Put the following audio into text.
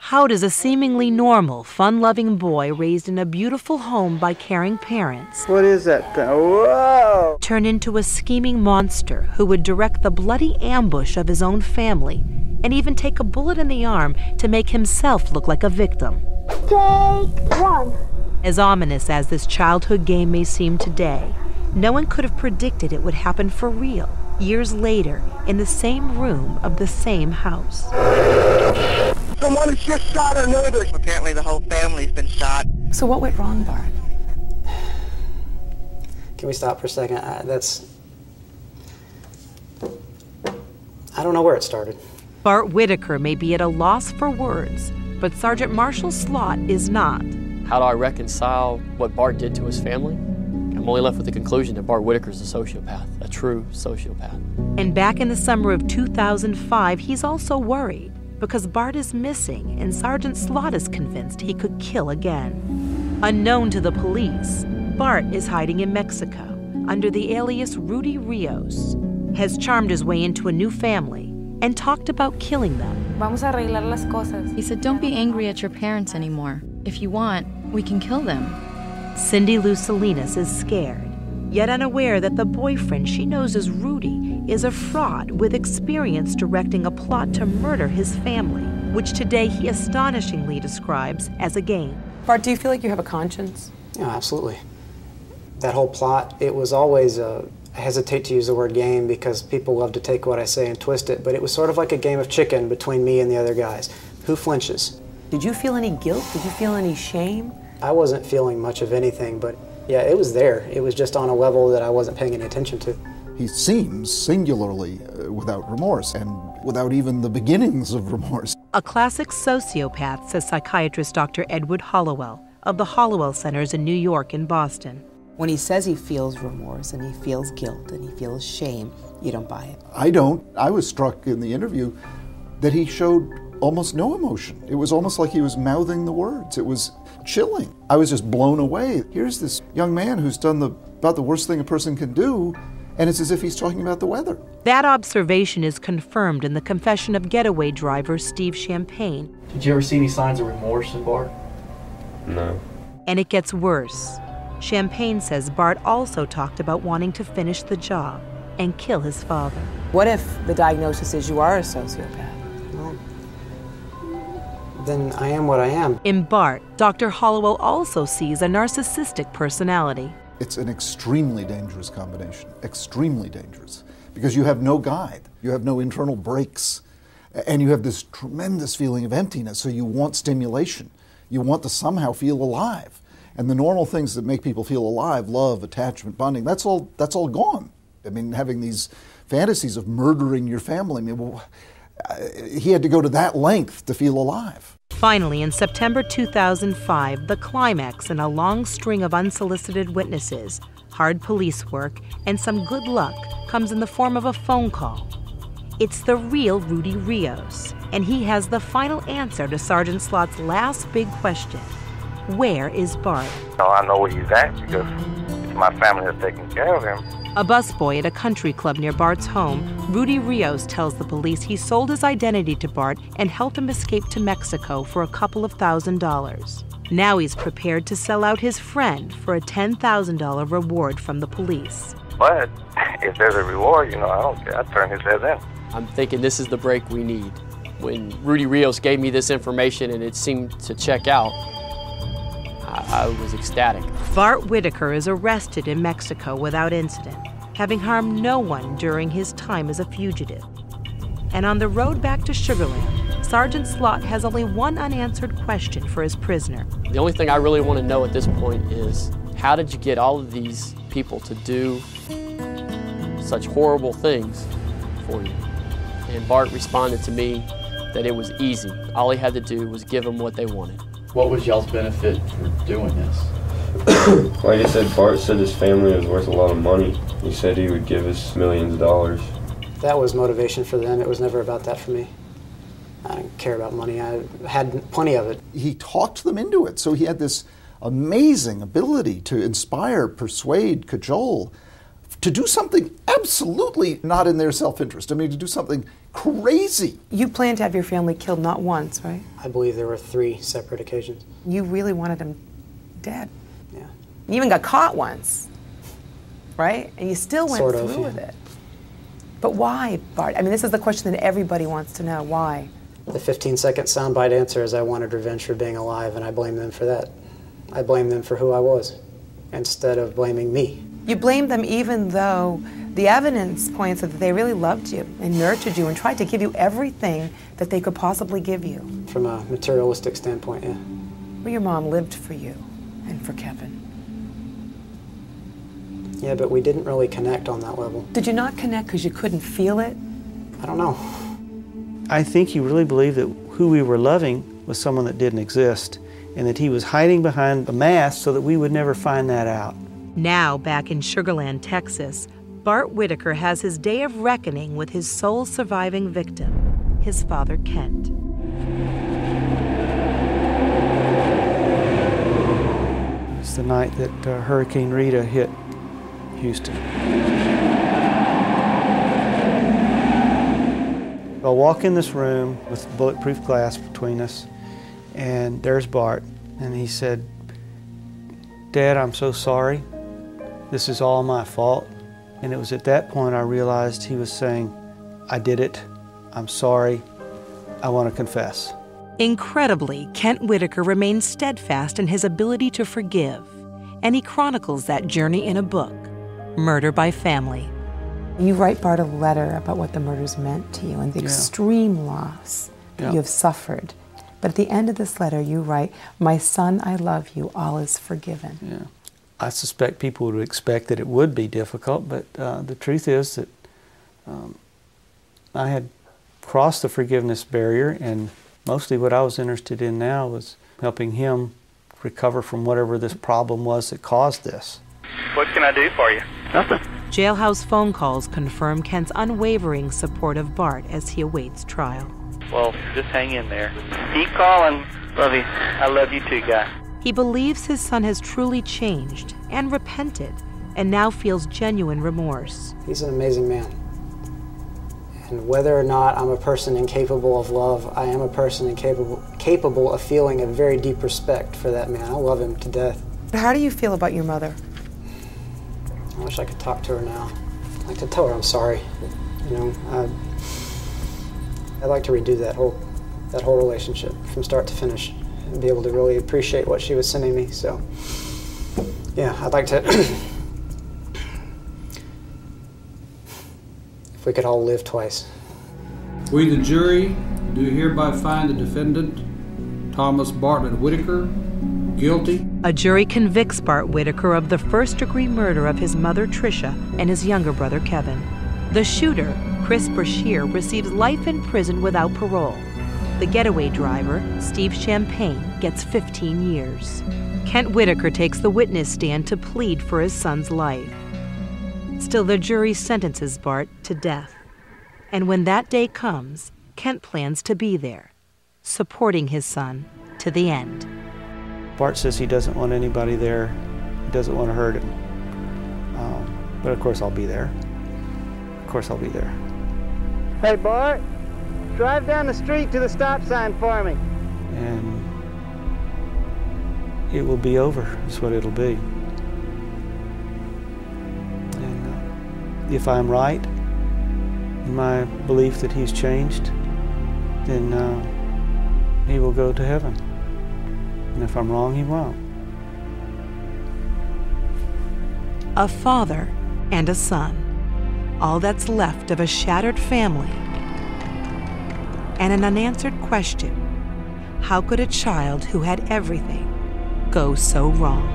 How does a seemingly normal, fun-loving boy raised in a beautiful home by caring parents What is that thing? Whoa! turn into a scheming monster who would direct the bloody ambush of his own family and even take a bullet in the arm to make himself look like a victim? Take one. As ominous as this childhood game may seem today, no one could have predicted it would happen for real, years later, in the same room of the same house. Someone has just shot our neighbors. Apparently the whole family's been shot. So what went wrong, Bart? Can we stop for a second? I don't know where it started. Bart Whitaker may be at a loss for words, but Sergeant Marshall Slott is not. How do I reconcile what Bart did to his family? I'm only left with the conclusion that Bart Whitaker's a sociopath, a true sociopath. And back in the summer of 2005, he's also worried because Bart is missing and Sergeant Slott is convinced he could kill again. Unknown to the police, Bart is hiding in Mexico under the alias Rudy Rios, has charmed his way into a new family and talked about killing them. Vamos a arreglar las cosas. He said, don't be angry at your parents anymore. If you want, we can kill them. Cindy Lou Salinas is scared, yet unaware that the boyfriend she knows as Rudy is a fraud with experience directing a plot to murder his family, which today he astonishingly describes as a game. Bart, do you feel like you have a conscience? Yeah, absolutely. That whole plot, it was always I hesitate to use the word game because people love to take what I say and twist it, but it was sort of like a game of chicken between me and the other guys. Who flinches? Did you feel any guilt? Did you feel any shame? I wasn't feeling much of anything, but yeah, it was there. It was just on a level that I wasn't paying any attention to. He seems singularly without remorse and without even the beginnings of remorse. A classic sociopath, says psychiatrist Dr. Edward Hollowell of the Hollowell Centers in New York and Boston. When he says he feels remorse and he feels guilt and he feels shame, you don't buy it. I don't. I was struck in the interview that he showed almost no emotion. It was almost like he was mouthing the words. It was chilling. I was just blown away. Here's this young man who's done about the worst thing a person can do, and it's as if he's talking about the weather. That observation is confirmed in the confession of getaway driver Steve Champagne. Did you ever see any signs of remorse in Bart? No. And it gets worse. Champagne says Bart also talked about wanting to finish the job and kill his father. What if the diagnosis is you are a sociopath? Well, then I am what I am. In Bart, Dr. Hollowell also sees a narcissistic personality. It's an extremely dangerous combination, extremely dangerous, because you have no guide, you have no internal brakes, and you have this tremendous feeling of emptiness, so you want stimulation. You want to somehow feel alive. And the normal things that make people feel alive, love, attachment, bonding, that's all gone. I mean, having these fantasies of murdering your family, I mean, well, he had to go to that length to feel alive. Finally, in September 2005, the climax in a long string of unsolicited witnesses, hard police work, and some good luck comes in the form of a phone call. It's the real Rudy Rios, and he has the final answer to Sergeant Slott's last big question. Where is Bart? I know where he's at because my family has taken care of him. A busboy at a country club near Bart's home, Rudy Rios tells the police he sold his identity to Bart and helped him escape to Mexico for a couple of $1,000s. Now he's prepared to sell out his friend for a $10,000 reward from the police. But if there's a reward, I don't care. I'd turn his head in. I'm thinking this is the break we need. When Rudy Rios gave me this information and it seemed to check out, I was ecstatic. Bart Whitaker is arrested in Mexico without incident, having harmed no one during his time as a fugitive. And on the road back to Sugar Land, Sergeant Slott has only one unanswered question for his prisoner. The only thing I really want to know at this point is, how did you get all of these people to do such horrible things for you? And Bart responded to me that it was easy. All he had to do was give them what they wanted. What was y'all's benefit for doing this? Like I said, Bart said his family was worth a lot of money. He said he would give us millions of dollars. That was motivation for them. It was never about that for me. I didn't care about money. I had plenty of it. He talked them into it, so he had this amazing ability to inspire, persuade, cajole, to do something absolutely not in their self-interest. I mean, to do something crazy. You planned to have your family killed not once, right? I believe there were 3 separate occasions. You really wanted them dead. Yeah. You even got caught once, right? And you still went through with it. But why, Bart? I mean, this is the question that everybody wants to know. Why? The 15-second soundbite answer is I wanted revenge for being alive, and I blame them for that. I blame them for who I was, instead of blaming me. You blame them even though the evidence points that they really loved you and nurtured you and tried to give you everything that they could possibly give you. From a materialistic standpoint, yeah. Well, your mom lived for you and for Kevin. Yeah, but we didn't really connect on that level. Did you not connect because you couldn't feel it? I don't know. I think he really believed that who we were loving was someone that didn't exist, and that he was hiding behind a mask so that we would never find that out. Now, back in Sugar Land, Texas, Bart Whitaker has his day of reckoning with his sole surviving victim, his father, Kent. It's the night that Hurricane Rita hit Houston. I'll walk in this room with bulletproof glass between us, and there's Bart, and he said, "Dad, I'm so sorry. This is all my fault." And it was at that point I realized he was saying, "I did it. I'm sorry. I want to confess." Incredibly, Kent Whitaker remains steadfast in his ability to forgive, and he chronicles that journey in a book, Murder by Family. You write Bart a letter about what the murders meant to you and the extreme loss that you have suffered. But at the end of this letter, you write, "My son, I love you. All is forgiven." Yeah. I suspect people would expect that it would be difficult, but the truth is that I had crossed the forgiveness barrier, and mostly what I was interested in now was helping him recover from whatever this problem was that caused this. What can I do for you? Nothing. Jailhouse phone calls confirm Kent's unwavering support of Bart as he awaits trial. Well, just hang in there. Keep calling. Love you. I love you too, guy. He believes his son has truly changed and repented, and now feels genuine remorse. He's an amazing man. And whether or not I'm a person incapable of love, I am a person capable of feeling a very deep respect for that man. I love him to death. How do you feel about your mother? I wish I could talk to her now. I'd like to tell her I'm sorry. You know, I'd like to redo that whole relationship from start to finish and be able to really appreciate what she was sending me. So, yeah, I'd like to. If we could all live twice. We, the jury, do hereby find the defendant, Thomas Bartlett Whitaker, guilty. A jury convicts Bart Whitaker of the first-degree murder of his mother, Tricia, and his younger brother, Kevin. The shooter, Chris Brashear, receives life in prison without parole. The getaway driver, Steve Champagne, gets 15 years. Kent Whitaker takes the witness stand to plead for his son's life. Still, the jury sentences Bart to death. And when that day comes, Kent plans to be there, supporting his son to the end. Bart says he doesn't want anybody there. He doesn't want to hurt him. But of course I'll be there. Of course I'll be there. Hey, Bart, drive down the street to the stop sign for me. And it will be over, is what it'll be. And if I'm right in my belief that he's changed, then he will go to heaven. And if I'm wrong, he won't. A father and a son, all that's left of a shattered family, and an unanswered question: how could a child who had everything go so wrong?